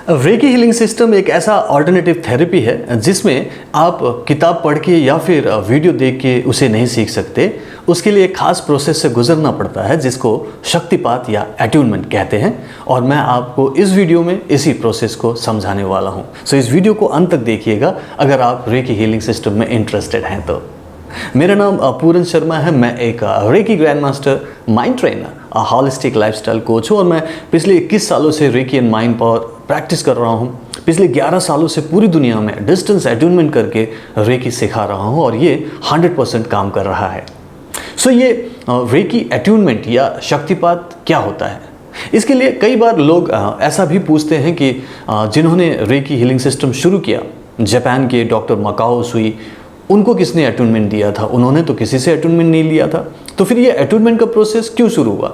Recce healing system एक ऐसा alternative therapy है जिसमें आप किताब पढ़ के या फिर वीडियो देख के उसे नहीं सीख सकते। उसके लिए एक खास प्रोसेस से गुजरना पड़ता है जिसको शक्तिपात या अट्यूनमेंट कहते हैं, और मैं आपको इस वीडियो में इसी प्रोसेस को समझाने वाला हूं। सो इस वीडियो को अंत तक देखिएगा अगर आप रेकी हीलिंग सिस्टम में इंटरेस्टेड हैं तो। मेरा नाम पूरन शर्मा है। मैं एक reiki grand master, mind trainer, holistic lifestyle coach हूँ और मैं पिछले 21 सालों से recce and mind power practice कर रहा हूँ। पिछले 11 सालों से पूरी दुनिया में डिस्टेंस अट्यूनमेंट करके रेकी सिखा रहा हूँ और ये 100% काम कर रहा है। सो ये रेकी अट्यूनमेंट या शक्तिपात क्या होता है? इसके लिए कई बार लोग ऐसा भी पूछते हैं कि जिन्होंने रेकी हीलिंग सिस्टम शुरू किया, जापान के डॉक्टर मकाओ उसूई, उनको किसने अट्यूनमेंट दिया था? उन्होंने तो किसी से अट्यूनमेंट नहीं लिया था। तो फिर ये अट्यूनमेंट का प्रोसेस क्यों शुरू हुआ?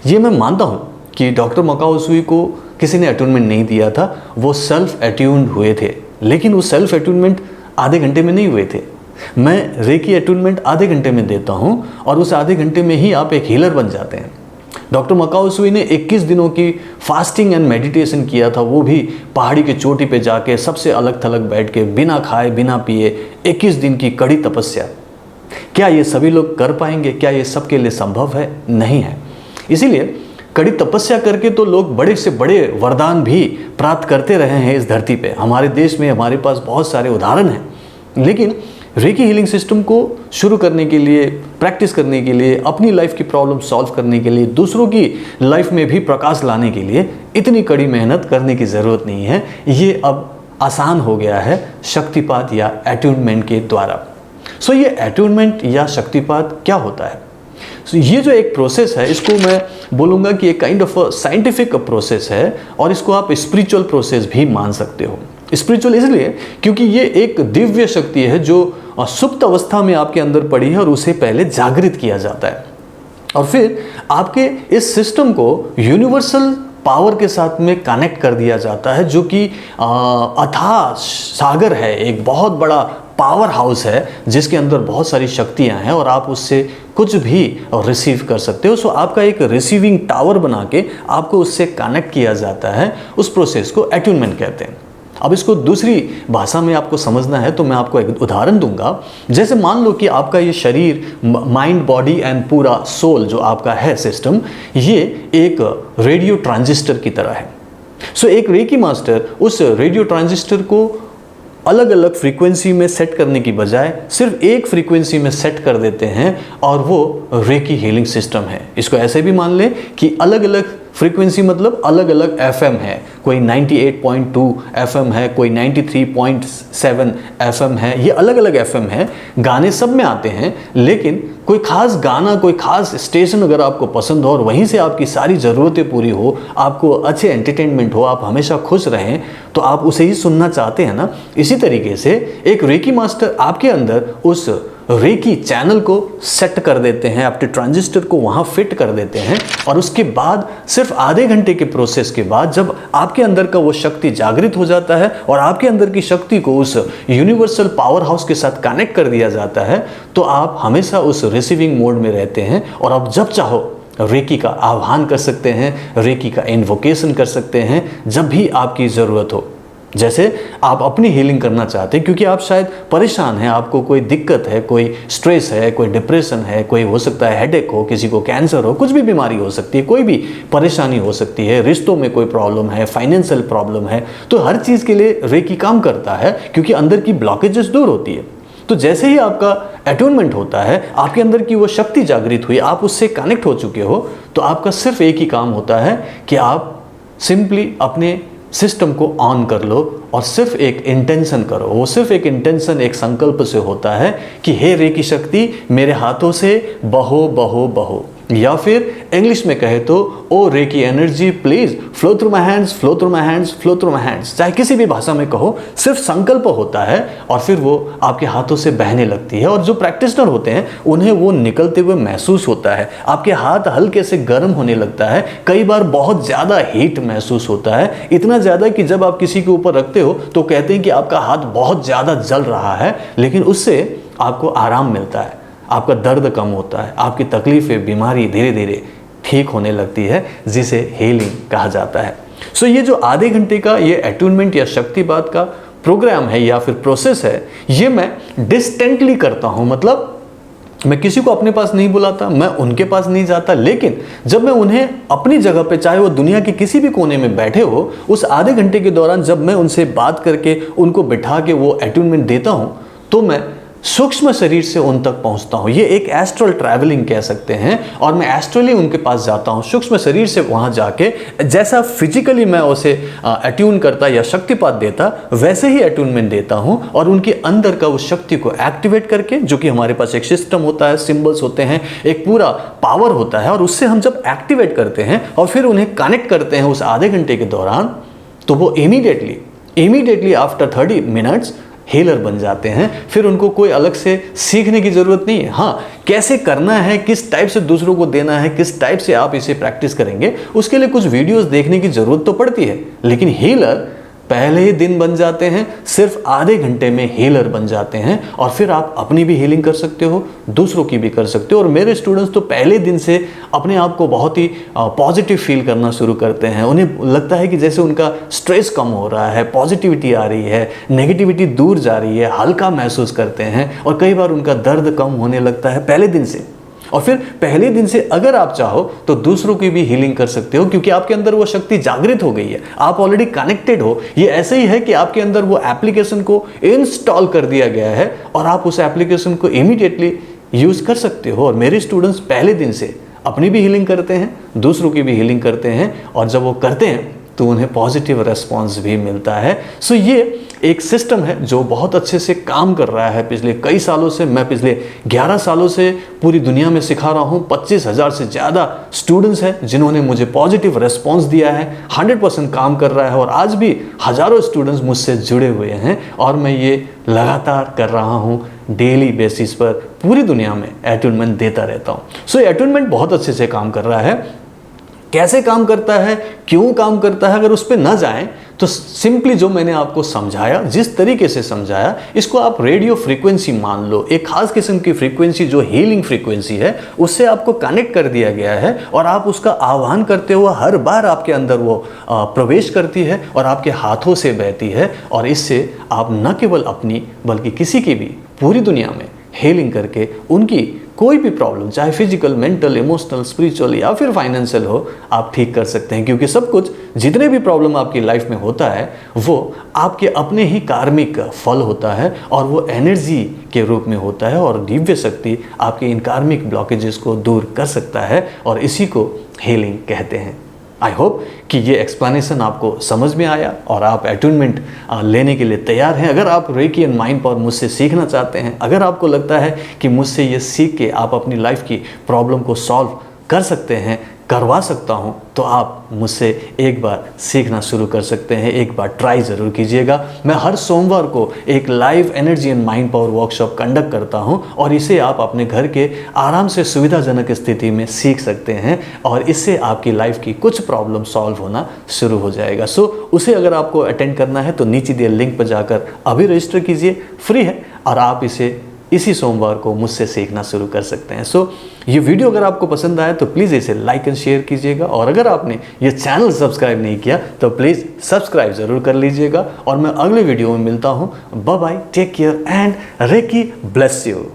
ये मैं मानता हूँ कि डॉक्टर मकाओ उसूई को किसी ने अट्यूनमेंट नहीं दिया था, वो सेल्फ अट्यून्ड हुए थे। लेकिन वो सेल्फ अट्यूनमेंट आधे घंटे में नहीं हुए थे। मैं रेकी अट्यूनमेंट आधे घंटे में देता हूँ और उस आधे घंटे में ही आप एक हीलर बन जाते हैं। डॉक्टर मकाओ उसूई ने 21 दिनों की फास्टिंग एंड मेडिटेशन किया था, वो भी पहाड़ी की चोटी पे जाके सबसे अलग थलग बैठ के बिना खाए बिना पिए 21 दिन की कड़ी तपस्या। क्या ये सभी लोग कर पाएंगे? क्या ये सबके लिए संभव है? नहीं है। इसीलिए कड़ी तपस्या करके तो लोग बड़े से बड़े वरदान भी प्राप्त करते रहे हैं इस धरती पे। हमारे देश में हमारे पास बहुत सारे उदाहरण हैं। लेकिन रेकी हीलिंग सिस्टम को शुरू करने के लिए, प्रैक्टिस करने के लिए, अपनी लाइफ की प्रॉब्लम सॉल्व करने के लिए, दूसरों की लाइफ में भी प्रकाश लाने के लिए इतनी कड़ी मेहनत करने की ज़रूरत नहीं है। ये अब आसान हो गया है शक्तिपात या अट्यूनमेंट के द्वारा। सो ये अट्यूनमेंट या शक्तिपात क्या होता है? ये जो एक प्रोसेस है, इसको मैं बोलूँगा कि एक काइंड ऑफ साइंटिफिक प्रोसेस है और इसको आप स्पिरिचुअल प्रोसेस भी मान सकते हो। स्पिरिचुअल इसलिए क्योंकि ये एक दिव्य शक्ति है जो सुप्त अवस्था में आपके अंदर पड़ी है और उसे पहले जागृत किया जाता है और फिर आपके इस सिस्टम को यूनिवर्सल पावर के साथ में कनेक्ट कर दिया जाता है, जो कि अथाह सागर है, एक बहुत बड़ा पावर हाउस है जिसके अंदर बहुत सारी शक्तियां हैं और आप उससे कुछ भी रिसीव कर सकते हो। सो आपका एक रिसीविंग टावर बना के आपको उससे कनेक्ट किया जाता है। उस प्रोसेस को अट्यूनमेंट कहते हैं। अब इसको दूसरी भाषा में आपको समझना है तो मैं आपको एक उदाहरण दूंगा। जैसे मान लो कि आपका ये शरीर, माइंड, बॉडी एंड पूरा सोल जो आपका है सिस्टम, ये एक रेडियो ट्रांजिस्टर की तरह है। सो एक रेकी मास्टर उस रेडियो ट्रांजिस्टर को अलग अलग फ्रीक्वेंसी में सेट करने की बजाय सिर्फ एक फ्रीक्वेंसी में सेट कर देते हैं और वो रेकी हीलिंग सिस्टम है। इसको ऐसे भी मान लें कि अलग अलग फ्रीक्वेंसी मतलब अलग अलग एफएम है। कोई 98.2 एफएम है, कोई 93.7 एफएम है। ये अलग अलग एफएम है, गाने सब में आते हैं, लेकिन कोई खास गाना, कोई खास स्टेशन अगर आपको पसंद हो और वहीं से आपकी सारी ज़रूरतें पूरी हो, आपको अच्छे एंटरटेनमेंट हो, आप हमेशा खुश रहें, तो आप उसे ही सुनना चाहते हैं ना। इसी तरीके से एक रेकी मास्टर आपके अंदर उस रेकी चैनल को सेट कर देते हैं, आपके ट्रांजिस्टर को वहाँ फिट कर देते हैं और उसके बाद सिर्फ आधे घंटे के प्रोसेस के बाद जब आपके अंदर का वो शक्ति जागृत हो जाता है और आपके अंदर की शक्ति को उस यूनिवर्सल पावर हाउस के साथ कनेक्ट कर दिया जाता है, तो आप हमेशा उस रिसीविंग मोड में रहते हैं और आप जब चाहो रेकी का आह्वान कर सकते हैं, रेकी का इन्वोकेशन कर सकते हैं जब भी आपकी ज़रूरत हो। जैसे आप अपनी हीलिंग करना चाहते हैं क्योंकि आप शायद परेशान हैं, आपको कोई दिक्कत है, कोई स्ट्रेस है, कोई डिप्रेशन है, कोई हो सकता है हेडेक हो, किसी को कैंसर हो, कुछ भी बीमारी हो सकती है, कोई भी परेशानी हो सकती है, रिश्तों में कोई प्रॉब्लम है, फाइनेंशियल प्रॉब्लम है, तो हर चीज़ के लिए रेकी काम करता है क्योंकि अंदर की ब्लॉकेजेस दूर होती है। तो जैसे ही आपका अट्यूनमेंट होता है, आपके अंदर की वो शक्ति जागृत हुई, आप उससे कनेक्ट हो चुके हो, तो आपका सिर्फ एक ही काम होता है कि आप सिंपली अपने सिस्टम को ऑन कर लो और सिर्फ एक इंटेंशन करो। वो सिर्फ एक इंटेंशन, एक संकल्प से होता है कि हे रेकी शक्ति, मेरे हाथों से बहो बहो बहो, या फिर इंग्लिश में कहे तो oh reiki energy please flow through my hands, flow through my hands, flow through my hands. चाहे किसी भी भाषा में कहो, सिर्फ संकल्प होता है और फिर वो आपके हाथों से बहने लगती है। और जो प्रैक्टिशनर होते हैं उन्हें वो निकलते हुए महसूस होता है, आपके हाथ हल्के से गर्म होने लगता है, कई बार बहुत ज़्यादा हीट महसूस होता है, इतना ज़्यादा कि जब आप किसी के ऊपर रखते हो तो कहते हैं कि आपका हाथ बहुत ज़्यादा जल रहा है, लेकिन उससे आपको आराम मिलता है, आपका दर्द कम होता है, आपकी तकलीफें, बीमारी धीरे धीरे ठीक होने लगती है, जिसे हीलिंग कहा जाता है। सो ये जो आधे घंटे का ये अट्यूनमेंट या शक्तिपात का प्रोग्राम है या फिर प्रोसेस है, ये मैं डिस्टेंटली करता हूं। मतलब मैं किसी को अपने पास नहीं बुलाता, मैं उनके पास नहीं जाता, लेकिन जब मैं उन्हें अपनी जगह पे, चाहे वो दुनिया के किसी भी कोने में बैठे हो, उस आधे घंटे के दौरान जब मैं उनसे बात करके उनको बिठा के वो अट्यूनमेंट देता हूं, तो मैं सूक्ष्म शरीर से उन तक पहुंचता हूं। ये एक एस्ट्रल ट्रैवलिंग कह सकते हैं, और मैं एस्ट्रली उनके पास जाता हूं, सूक्ष्म शरीर से वहां जाके जैसा फिजिकली मैं उसे अट्यून करता या शक्तिपात देता, वैसे ही अट्यूनमेंट देता हूं, और उनके अंदर का उस शक्ति को एक्टिवेट करके, जो कि हमारे पास एक सिस्टम होता है, सिंबल्स होते हैं, एक पूरा पावर होता है, और उससे हम जब एक्टिवेट करते हैं और फिर उन्हें कनेक्ट करते हैं उस आधे घंटे के दौरान, तो वो इमीडिएटली आफ्टर 30 मिनट्स हीलर बन जाते हैं। फिर उनको कोई अलग से सीखने की जरूरत नहीं है। हाँ, कैसे करना है, किस टाइप से दूसरों को देना है, किस टाइप से आप इसे प्रैक्टिस करेंगे, उसके लिए कुछ वीडियोस देखने की जरूरत तो पड़ती है, लेकिन हीलर पहले ही दिन बन जाते हैं, सिर्फ आधे घंटे में हीलर बन जाते हैं, और फिर आप अपनी भी हीलिंग कर सकते हो, दूसरों की भी कर सकते हो। और मेरे स्टूडेंट्स तो पहले दिन से अपने आप को बहुत ही पॉजिटिव फील करना शुरू करते हैं। उन्हें लगता है कि जैसे उनका स्ट्रेस कम हो रहा है, पॉजिटिविटी आ रही है, नेगेटिविटी दूर जा रही है, हल्का महसूस करते हैं, और कई बार उनका दर्द कम होने लगता है पहले दिन से। और फिर पहले दिन से अगर आप चाहो तो दूसरों की भी हीलिंग कर सकते हो, क्योंकि आपके अंदर वो शक्ति जागृत हो गई है, आप ऑलरेडी कनेक्टेड हो। ये ऐसे ही है कि आपके अंदर वो एप्लीकेशन को इंस्टॉल कर दिया गया है, और आप उस एप्लीकेशन को इमीडिएटली यूज कर सकते हो। और मेरे स्टूडेंट्स पहले दिन से अपनी भी हीलिंग करते हैं, दूसरों की भी हीलिंग करते हैं, और जब वो करते हैं तो उन्हें पॉजिटिव रेस्पॉन्स भी मिलता है। सो ये एक सिस्टम है जो बहुत अच्छे से काम कर रहा है पिछले कई सालों से। मैं पिछले 11 सालों से पूरी दुनिया में सिखा रहा हूँ। 25,000 से ज़्यादा स्टूडेंट्स हैं जिन्होंने मुझे पॉजिटिव रेस्पॉन्स दिया है। 100% काम कर रहा है, और आज भी हज़ारों स्टूडेंट्स मुझसे जुड़े हुए हैं, और मैं ये लगातार कर रहा हूँ डेली बेसिस पर। पूरी दुनिया में अट्यूनमेंट देता रहता हूँ। सो ये अट्यूनमेंट बहुत अच्छे से काम कर रहा है। कैसे काम करता है, क्यों काम करता है, अगर उस पर न जाएं तो सिंपली जो मैंने आपको समझाया, जिस तरीके से समझाया, इसको आप रेडियो फ्रीक्वेंसी मान लो। एक खास किस्म की फ्रीक्वेंसी जो हीलिंग फ्रीक्वेंसी है, उससे आपको कनेक्ट कर दिया गया है, और आप उसका आह्वान करते हुए हर बार आपके अंदर वो प्रवेश करती है और आपके हाथों से बहती है। और इससे आप न केवल अपनी बल्कि किसी की भी पूरी दुनिया में हीलिंग करके उनकी कोई भी प्रॉब्लम, चाहे फिजिकल, मेंटल, इमोशनल, स्पिरिचुअल या फिर फाइनेंशियल हो, आप ठीक कर सकते हैं। क्योंकि सब कुछ, जितने भी प्रॉब्लम आपकी लाइफ में होता है, वो आपके अपने ही कार्मिक फल होता है, और वो एनर्जी के रूप में होता है, और दिव्य शक्ति आपके इन कार्मिक ब्लॉकेजेस को दूर कर सकता है, और इसी को हीलिंग कहते हैं। आई होप कि ये एक्सप्लेनेशन आपको समझ में आया और आप अट्यूनमेंट लेने के लिए तैयार हैं। अगर आप रेकी एंड माइंड पावर मुझसे सीखना चाहते हैं, अगर आपको लगता है कि मुझसे ये सीख के आप अपनी लाइफ की प्रॉब्लम को सॉल्व कर सकते हैं, करवा सकता हूं, तो आप मुझसे एक बार सीखना शुरू कर सकते हैं। एक बार ट्राई ज़रूर कीजिएगा। मैं हर सोमवार को एक live energy and mind power workshop conduct करता हूं, और इसे आप अपने घर के आराम से सुविधाजनक स्थिति में सीख सकते हैं, और इससे आपकी लाइफ की कुछ प्रॉब्लम सॉल्व होना शुरू हो जाएगा। सो उसे अगर आपको अटेंड करना है तो नीचे दिए लिंक पर जाकर अभी रजिस्टर कीजिए, फ्री है, और आप इसे इसी सोमवार को मुझसे सीखना शुरू कर सकते हैं। सो ये वीडियो अगर आपको पसंद आया तो प्लीज़ इसे लाइक एंड शेयर कीजिएगा, और अगर आपने ये चैनल सब्सक्राइब नहीं किया तो प्लीज़ सब्सक्राइब ज़रूर कर लीजिएगा। और मैं अगले वीडियो में मिलता हूँ। Bye bye, take care and Reiki bless you.